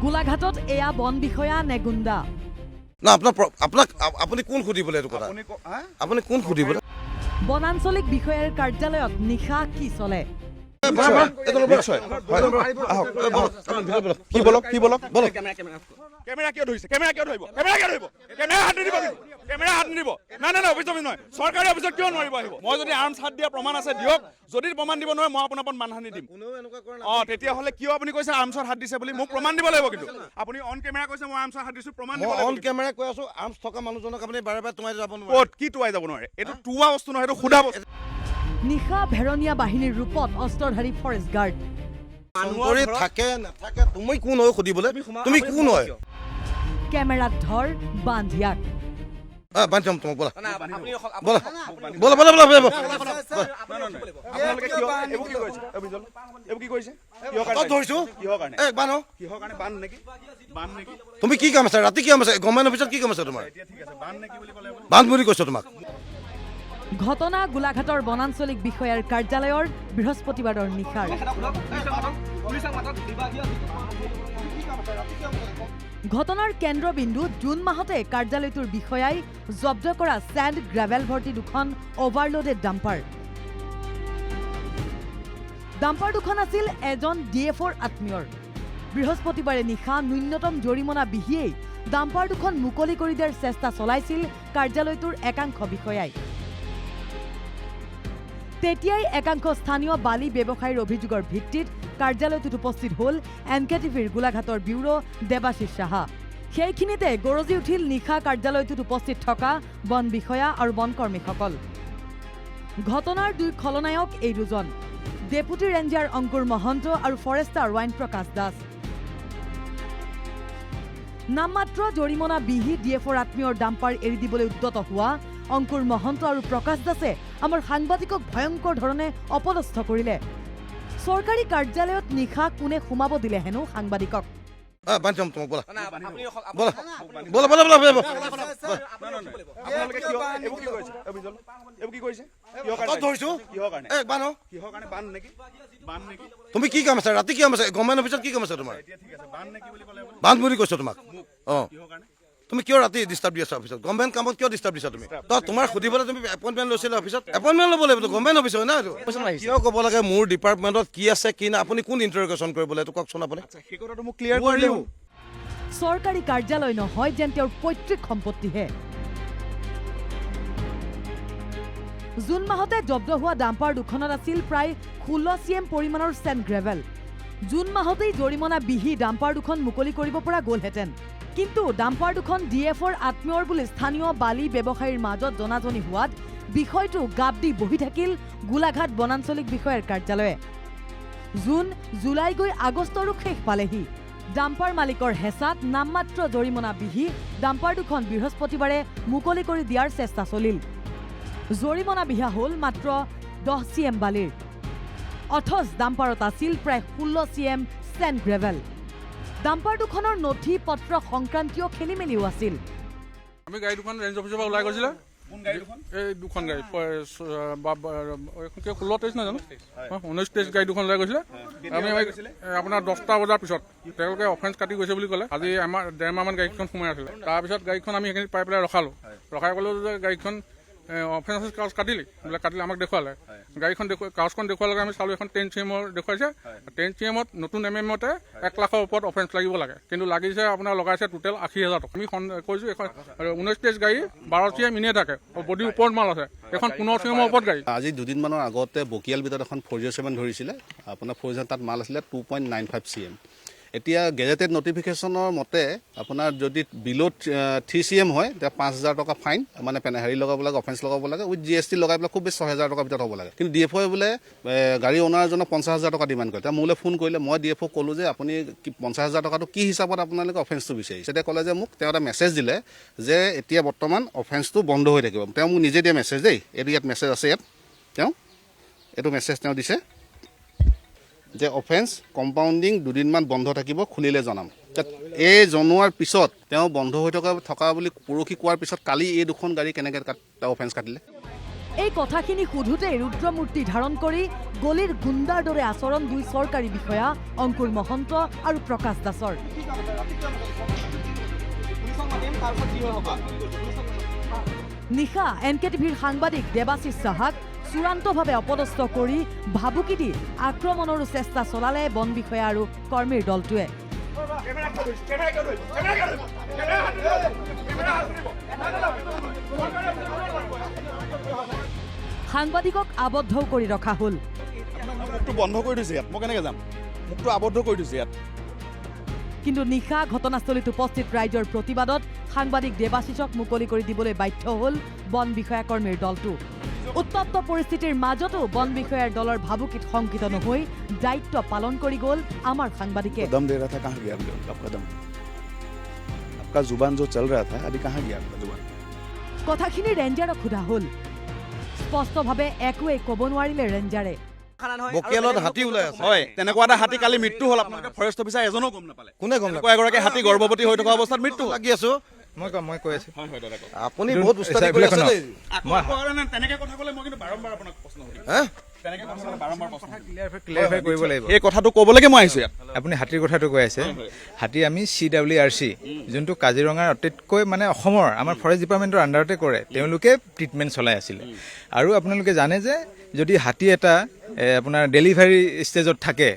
গোলাঘাটত এয়া বন বিষয়া নে গুণ্ডা না আপোনাক আপুনি কোন সুধিবলৈ এইটো কথা আপুনি কোন সুধিবলৈ বনাঞ্চলিক বিষয়াৰ কাৰ্যালয়ত নিশা কি চলে কেমেৰা কিয় ধৰিছে কেমেৰা কিয় ধৰিব কেমেৰা হাত নিদিব কেমেৰা হাত নিদিব নাই অফিচ নহয় চৰকাৰী অফিচত কিয় নোৱাৰিব আহিব মই যদি আৰ্মছ হাত দিয়া প্ৰমাণ আছে দিয়ক যদি প্ৰমাণ দিব নোৱাৰে মই আপোনাৰ ওপৰত মানহানি দিম তেতিয়াহ'লে কিয় আপুনি কৈছে আৰ্মছত হাত দিছে বুলি মোক প্ৰমাণ দিব লাগিব কিন্তু আপুনি অন কেমেৰা কৈছে মই আৰ্মছত হাত দিছো প্ৰমাণ দিব লাগিব অন কেমেৰা কৈ আছো আৰ্মছ থকা মানুহজনক আপুনি বাৰে বাৰে তোমাই যাব নোৱাৰে ক'ত কি টুৱাই যাব নোৱাৰে এইটো টুৱা বস্তু নহয় এইটো সুধা বস্তু নিশা ভেৰণীয়া বাহিনীৰ ৰূপত অস্ত্ৰধাৰী ফৰেষ্ট গাৰ্ড কৰি থাকে নাথাকে তুমি কোন হয় সুধিবলৈ তুমি কোন হয় কেমেৰাত ধৰ বান্ধিয়াক বান্ধি যাম তোমাক বলা বলা বলা বলা আপোনালোকে কিয় এইবোৰ কি কৰিছে এইবোৰ কি কৰিছে ধৰিছো কিহৰ কাৰণে বান্ধ কিহৰ কাৰণে বান্ধ নেকি তুমি কি কাম আছে ৰাতি কি কাম আছে গভৰ্ণমেণ্ট অফিচত কি কাম আছে তোমাৰ এতিয়া ঠিক আছে বান্ধ নেকি বুলি ক'লে বান্ধ বুলি কৈছো তোমাক ঘটনা গোলাঘাটৰ বনাঞ্চলিক বিষয়াৰ কাৰ্যালয়ৰ বৃহস্পতিবাৰৰ নিশাৰ ঘটনাৰ কেন্দ্ৰবিন্দু জুন মাহতে কাৰ্যালয়টোৰ বিষয়াই জব্দ কৰা ছেণ্ড গ্ৰেভেল ভৰ্তি দুখন অভাৰলোডেড ডাম্পাৰ দুখন আছিল এজন DFOৰ আত্মীয়ৰ বৃহস্পতিবাৰে নিশা ন্যূনতম জৰিমনা বিহিয়েই ডাম্পাৰ দুখন মুকলি কৰি দিয়াৰ চেষ্টা চলাইছিল কাৰ্যালয়টোৰ একাংশ বিষয়াই তেতিয়াই একাংশ স্থানীয় বালি ব্যৱসায়ীৰ অভিযোগৰ ভিত্তিত কাৰ্যালয়টোত উপস্থিত হ'ল NKTVৰ গোলাঘাটৰ ব্যুৰো দেৱাশিষ সাহা সেইখিনিতে গৰজি উঠিল নিশা কাৰ্যালয়টোত উপস্থিত থকা বন বিষয়া আৰু বনকৰ্মীসকল ঘটনাৰ দুই খলনায়ক এই দুজন ডেপুটি ৰেঞ্জাৰ অংকুৰ মহন্ত আৰু ফৰেষ্টাৰ ৱাইন প্ৰকাশ দাস নামমাত্ৰ জৰিমনা বিহি DFOৰ আত্মীয়ৰ ডাম্পাৰ এৰি দিবলৈ উদ্যত হোৱা অংকুৰ মহন্ত আৰু প্ৰকাশ দাসে আমাৰ সাংবাদিকক ভয়ংকৰ ধৰণে অপদস্থ কৰিলে চৰকাৰী কাৰ্যালয়ত নিশা কোনে সোমাব দিলে হেনো সাংবাদিকক বান্ধি যাম তোমাক বলা বলা বলা বলা আপোনালোকে কিয় এইবোৰ কি কৰিছে এইবোৰ কি কৰিছে ধৰিছো কিহৰ কাৰণে বান্ধ কিহৰ কাৰণে বান্ধ নেকি তুমি কি কাম আছে ৰাতি কি কাম আছে গভৰ্ণমেণ্ট অফিচত কি কাম আছে তোমাৰ এতিয়া ঠিক আছে বান্ধ নেকি বুলি ক'লে বান্ধ বুলি কৈছো তোমাক কিহৰ কাৰণে তুমি কিয় ৰাতি ডিষ্টাৰ্ব দি আছা অফিচত গভৰ্ণমেণ্ট কামত কিয় ডিষ্টাৰ্ব দিছা তুমি তোমাৰ সুধিবলৈ তুমি এপইণ্টমেণ্ট লৈছিলা অফিচত এপইণ্টমেণ্ট ল'ব লাগিব গভৰ্ণমেণ্ট অফিচ হয় না এইটো কিয় ক'ব লাগে মোৰ ডিপাৰ্টমেণ্টত কি আছে কি নাই আপুনি কোন ইণ্টাৰগেশ্যন কৰিবলৈ এইটো কওকচোন আপুনি সেই কথাটো মোক ক্লিয়াৰ কৰি দিওঁ চৰকাৰী কাৰ্যালয় নহয় যেন তেওঁৰ পৈতৃক সম্পত্তিহে জুন মাহতে জব্দ হোৱা ডাম্পাৰ দুখনত আছিল প্ৰায় 16 CM পৰিমাণৰ ছেণ্ড গ্ৰেভেল জুন মাহতেই জৰিমনা বিহি ডাম্পাৰ দুখন মুকলি কৰিব পৰা গ'লহেঁতেন কিন্তু ডাম্পাৰ দুখন DFOৰ আত্মীয়ৰ বুলি স্থানীয় বালি ব্যৱসায়ীৰ মাজত জনাজনি হোৱাত বিষয়টো গাপ দি বহি থাকিল গোলাঘাট বনাঞ্চলিক বিষয়াৰ কাৰ্যালয়ে জুন জুলাই গৈ আগষ্টৰো শেষ পালেহি ডাম্পাৰ মালিকৰ হেঁচাত নামমাত্ৰ জৰিমনা বিহি ডাম্পাৰ দুখন বৃহস্পতিবাৰে মুকলি কৰি দিয়াৰ চেষ্টা চলিল জৰিমনা বিহা হ'ল মাত্ৰ 10 CM বালিৰ অথচ ডাম্পাৰত আছিল প্ৰায় 16 CM ছেণ্ড গ্ৰেভেল ডাম্পাৰ দুখনৰ নথি পত্ৰ সংক্ৰান্তীয় খেলিমেলিও আছিল আমি গাড়ী দুখন ৰেঞ্জ অফিচৰ পৰা ওলাই গৈছিলে এই দুখন গাড়ী 16-23 নাজানো 19-23 গাড়ী দুখন ওলাই গৈছিলে আমি আপোনাৰ 10টা বজাৰ পিছত তেওঁলোকে অফেন্স কাটি গৈছে বুলি ক'লে আজি আমাৰ 1.5 মাহমান গাড়ীখন সোমাই আছিলে তাৰপিছত গাড়ীখন আমি সেইখিনি পাই পেলাই ৰখাই ক'লো যে গাড়ীখন অফেন্স কাগজ কাটিলে আমাক দেখুৱালে গাড়ীখন কাগজখন দেখুৱাৰ লগে আমি চালো এখন 10 CM দেখুৱাইছে 10 CM নতুন MMতে 1 লাখৰ ওপৰত অফেন্স লাগিব লাগে কিন্তু লাগিছে আপোনাৰ লগাইছে টোটেল 80,000 টকা আমি কৈছো এখন 19-23 গাড়ী 12 CM ইনে থাকে বডিৰ ওপৰত মাল আছে এখন 15 CM ওপৰত গাড়ী আজি দুদিনমানৰ আগতে বকিয়াল ভিতৰত এখন 407 ধৰিছিলে আপোনাৰ 407 তাত মাল আছিলে 2.95 CM এতিয়া গেজেটেড নটিফিকেশ্যনৰ মতে আপোনাৰ যদি বিলো 3 CM হয় তেতিয়া 5,000 টকা ফাইন মানে হেৰি লগাব লাগে অফেন্স লগাব লাগে উইথ GST লগাই পেলাই খুব বেছি 6,000 টকা ভিতৰত হ'ব লাগে কিন্তু DFO বোলে গাড়ী অনাৰজনক 50,000 টকা ডিমাণ্ড কৰে তেওঁ মোলৈ ফোন কৰিলে মই DFO ক'লো যে আপুনি 50,000 টকাটো কি হিচাপত আপোনালোকে অফেন্সটো বিচাৰিছে তেতিয়া ক'লে যে মোক তেওঁ এটা মেছেজ দিলে যে এতিয়া বৰ্তমান অফেন্সটো বন্ধ হৈ থাকিব তেওঁ মোক নিজে দিয়া মেছেজ দেই এইটো ইয়াত মেছেজ আছে ইয়াত তেওঁ এইটো মেছেজ তেওঁ দিছে যে অফেন্স কম্পাউণ্ডিং দুদিনমান বন্ধ থাকিব খুলিলে জনাম এই জনোৱাৰ পিছত তেওঁ বন্ধ হৈ থকা বুলি পৰহি কোৱাৰ পিছত কালি এই দুখন গাড়ী কেনেকৈ অফেন্স কাটিলে এই কথাখিনি সোধোতেই ৰুদ্ৰমূৰ্তি ধাৰণ কৰি গলিৰ গুণ্ডাৰ দৰে আচৰণ দুই চৰকাৰী বিষয়া অংকুৰ মহন্ত আৰু প্ৰকাশ দাসৰ। নিশা NKTVৰ সাংবাদিক দেৱাশিষ সাহাক চূড়ান্তভাৱে অপদস্থ কৰি ভাবুকি দি আক্ৰমণৰো চেষ্টা চলালে বন বিষয়া আৰু কৰ্মীৰ দলটোৱে। সাংবাদিকক আবদ্ধও কৰি ৰখা হ'ল। মুখটো বন্ধ কৰি দিছে ইয়াত, মই কেনেকৈ যাম? মুখটো আবদ্ধ কৰি দিছে ইয়াত। কিন্তু নিশা ঘটনাস্থলীত উপস্থিত ৰাইজৰ প্ৰতিবাদত সাংবাদিক দেৱাশিষক মুকলি কৰি দিবলৈ বাধ্য হ'ল বন বিষয়া কৰ্মীৰ দলটো। উত্তপ্ত পৰিস্থিতিৰ মাজতো বন বিষয়াৰ দলৰ ভাবুকিত শংকিত নহৈ দায়িত্ব পালন কৰি গ'ল আমাৰ সাংবাদিকে। दम दे रहा था, कहाँ गया आपका दम? आपका जुबान जो चल रहा था अभी कहाँ गया आपका जुबान? কথাখিনি ৰেঞ্জাৰক সোধা হ'ল। স্পষ্টভাৱে একোৱেই ক'ব নোৱাৰিলে ৰেঞ্জাৰে। বকিয়ালত হাতী ওলাই আছে। হয়, তেনেকুৱা এটা হাতী কালি মৃত্যু হ'ল। আপোনালোকে ফৰেষ্ট অফিচাৰ এজনো গম নাপালে? কোনে গম তেনেকুৱা এগৰাকী হাতী গৰ্ভৱতী হৈ থকা অৱস্থাত মৃত্যু লাগি আছো। মই কৈ আছো আপুনি বহুত উস্তাদি কৰি আছে দেই। তেনেকে কথা ক'লে মই কিন্তু বাৰম্বাৰ আপোনাক প্ৰশ্ন সুধিম। হা? তেনেকে কথা ক'লে বাৰম্বাৰ প্ৰশ্ন সুধিম। ক্লিয়াৰিফাই কৰিব লাগিব। এই কথাটো ক'বলৈকে মই আহিছোঁ ইয়াত। আপুনি হাতীৰ কথাটো কৈ আছে। হাতী আমি CWRC যোনটো কাজিৰঙাৰ অতিতকৈ মানে অসমৰ আমাৰ ফৰেষ্ট ডিপাৰ্টমেণ্টৰ আণ্ডাৰতে কৰে, তেওঁলোকে ট্ৰিটমেণ্ট চলাই আছিলে। আৰু আপোনালোকে জানে যে যদি হাতী এটা আপোনাৰ ডেলিভাৰী ষ্টেজত থাকে,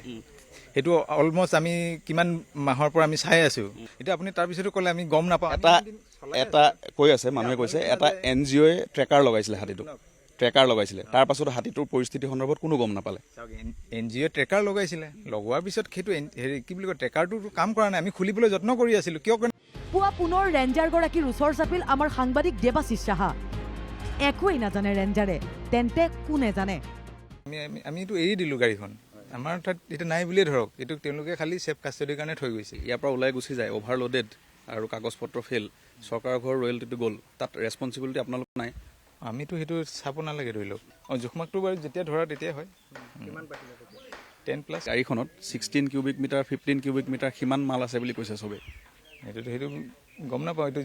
সেইটো অলমষ্ট আমি কিমান মাহৰ পৰা আমি চাই আছোঁ। এতিয়া আপুনি তাৰপিছতো ক'লে আমি গম নাপাওঁ। এটা কৈ আছে, মানুহে কৈছে এটা NGOয়ে ট্ৰেকাৰ লগাইছিলে, হাতীটোক ট্ৰেকাৰ লগাইছিলে। তাৰ পাছত হাতীটোৰ পৰিস্থিতি সন্দৰ্ভত কোনো গম নাপালে। NGOয়ে ট্ৰেকাৰ লগাইছিলে, লগোৱাৰ পিছত সেইটো হেৰি কি বুলি কয়, ট্ৰেকাৰটো কাম কৰা নাই। আমি খুলিবলৈ যত্ন কৰি আছিলোঁ। কিয়? পুৱা পুনৰ ৰেঞ্জাৰগৰাকীৰ ওচৰ চাপিল আমাৰ সাংবাদিক দেৱাশিষ সাহা। একোৱেই নাজানে ৰেঞ্জাৰে, তেন্তে কোনে জানে? আমিতো এৰি দিলোঁ গাড়ীখন। আমাৰ তাত এতিয়া নাই বুলিয়ে ধৰক, এইটো তেওঁলোকে খালি ছেফ কাষ্টডিৰ কাৰণে থৈ গৈছে। ইয়াৰ পৰা ওলাই গুচি যায়, অভাৰলোডেড আৰু কাগজ পত্ৰ ফেল, চৰকাৰৰ ঘৰৰ ৰয়েলটিটো গ'ল, তাত ৰেছপঞ্চিবিলিটি আপোনালোক নাই। আমিতো সেইটো চাব নালাগে, ধৰি লওক। জোখমাকটো বাৰু যেতিয়া ধৰা তেতিয়াই হয়। 10+। গাড়ীখনত 16 কিউবিক মিটাৰ 15 কিউবিক মিটাৰ সিমান মাল আছে বুলি কৈছে চবেই। সেইটো গম নাপাওঁ, এইটো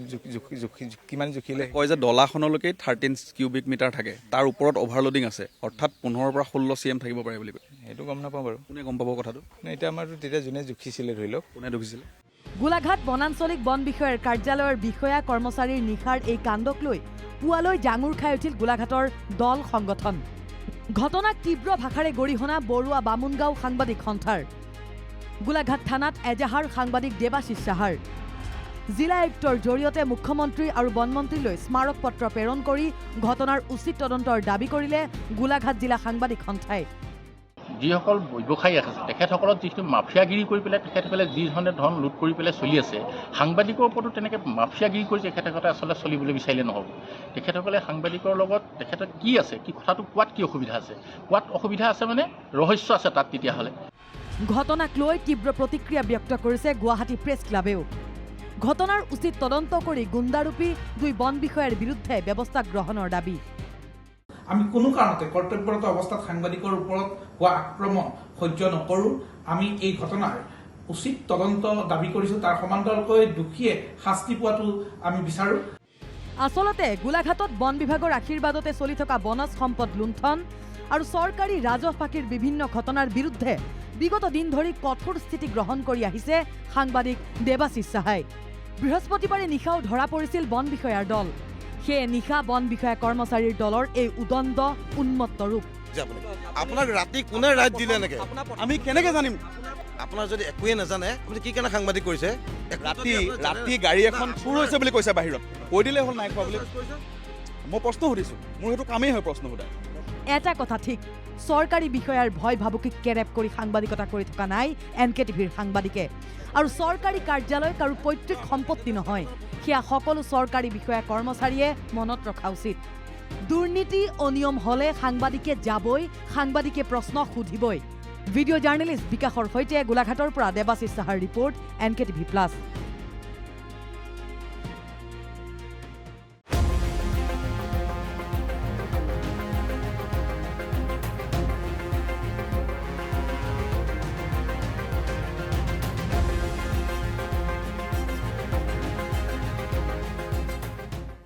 কিমান জুখিলে। কয় যে ডলাখনলৈকে 13 কিউবিক মিটাৰ থাকে, তাৰ ওপৰত অভাৰলোডিং আছে, অৰ্থাৎ 15 পৰা 16 CM থাকিব পাৰে বুলি কয়। সেইটো গম নাপাওঁ বাৰু। কোনে গম পাব কথাটো? এতিয়া আমাৰতো তেতিয়া যোনে জুখিছিলে, ধৰি লওক। কোনে জুখিছিলে? গোলাঘাট বনাঞ্চলিক বন বিষয়াৰ কাৰ্যালয়ৰ বিষয়া কৰ্মচাৰীৰ নিশাৰ এই কাণ্ডক লৈ পুৱালৈ জাঙুৰ খাই উঠিল গোলাঘাটৰ দল সংগঠন। ঘটনাক তীব্ৰ ভাষাৰে গৰিহণা বৰুৱা বামুণগাঁও সাংবাদিক সন্থাৰ। গোলাঘাট থানাত এজাহাৰ সাংবাদিক দেৱাশিষ সাহাৰ। জিলা আয়ুক্তৰ জৰিয়তে মুখ্যমন্ত্ৰী আৰু বনমন্ত্ৰীলৈ স্মাৰক পত্ৰ প্ৰেৰণ কৰি ঘটনাৰ উচিত তদন্তৰ দাবী কৰিলে গোলাঘাট জিলা সাংবাদিক সন্থাই। যিসকল ব্যৱসায়ী আছে তেখেতসকলক যিটো মাফিয়াগিৰি কৰি পেলাই তেখেতসকলে যিধৰণে ধন লুট কৰি পেলাই চলি আছে, সাংবাদিকৰ ওপৰতো তেনেকৈ মাফিয়াগিৰি কৰি তেখেতসকলে আচলতে চলিবলৈ বিচাৰিলে নহ'ব। তেখেতসকলে সাংবাদিকৰ লগত তেখেতৰ কি আছে, কি কথাটো কোৱাত কি অসুবিধা আছে, কোৱাত অসুবিধা আছে মানে ৰহস্য আছে তাত। তেতিয়াহ'লে ঘটনাক লৈ তীব্ৰ প্ৰতিক্ৰিয়া ব্যক্ত কৰিছে গুৱাহাটী প্ৰেছ ক্লাবেও। ঘটনাৰ উচিত তদন্ত কৰি গুণ্ডাৰূপী দুই বন বিষয়াৰ বিৰুদ্ধে ব্যৱস্থা গ্ৰহণৰ দাবী। আমি কোনো কাৰণতে কৰ্তব্যৰত অৱস্থাত সাংবাদিকৰ ওপৰত হোৱা আক্ৰমণ সহ্য নকৰোঁ। আমি এই ঘটনাৰ উচিত তদন্ত দাবী কৰিছোঁ। তাৰ সমান্তৰালকৈ দোষীয়ে শাস্তি পোৱাটো আমি বিচাৰোঁ। আচলতে গোলাঘাটত বন বিভাগৰ আশীৰ্বাদতে চলি থকা বনজ সম্পদ লুণ্ঠন আৰু চৰকাৰী ৰাজহ ফাঁকিৰ বিভিন্ন ঘটনাৰ বিৰুদ্ধে বিগত দিন ধৰি কঠোৰ স্থিতি গ্ৰহণ কৰি আহিছে সাংবাদিক দেৱাশিষ সাহাই। বৃহস্পতিবাৰে নিশাও ধৰা পৰিছিল বন বিষয়াৰ দল। সেয়ে নিশা বন বিষয়া কৰ্মচাৰীৰ দলৰ এই উদণ্ড উন্মত্ত ৰূপ। আপোনাক ৰাতি কোনে ৰাইট দিলে এনেকে? আমি কেনেকৈ জানিম? আপোনাৰ যদি একোৱে নাজানে আপুনি কি কাৰণে সাংবাদিক কৰিছে? ৰাতি গাড়ী এখন চুৰ হৈছে বুলি কৈছে বাহিৰত, কৈ দিলে হ'ল নাই খোৱা বুলি। মই প্ৰশ্ন সুধিছোঁ, মোৰ সেইটো কামেই হয় প্ৰশ্ন সোধা। এটা কথা ঠিক, চৰকাৰী বিষয়াৰ ভয় ভাবুকিক কেৰেপ কৰি সাংবাদিকতা কৰি থকা নাই NKTVৰ সাংবাদিকে। আৰু চৰকাৰী কাৰ্যালয় কাৰো পৈতৃক সম্পত্তি নহয়, সেয়া সকলো চৰকাৰী বিষয়া কৰ্মচাৰীয়ে মনত ৰখা উচিত। দুৰ্নীতি অনিয়ম হ'লে সাংবাদিকে যাবই, সাংবাদিকে প্ৰশ্ন সুধিবই। ভিডিঅ' জাৰ্নেলিষ্ট বিকাশৰ সৈতে গোলাঘাটৰ পৰা দেৱাশিষ সাহাৰ ৰিপৰ্ট NKTV+।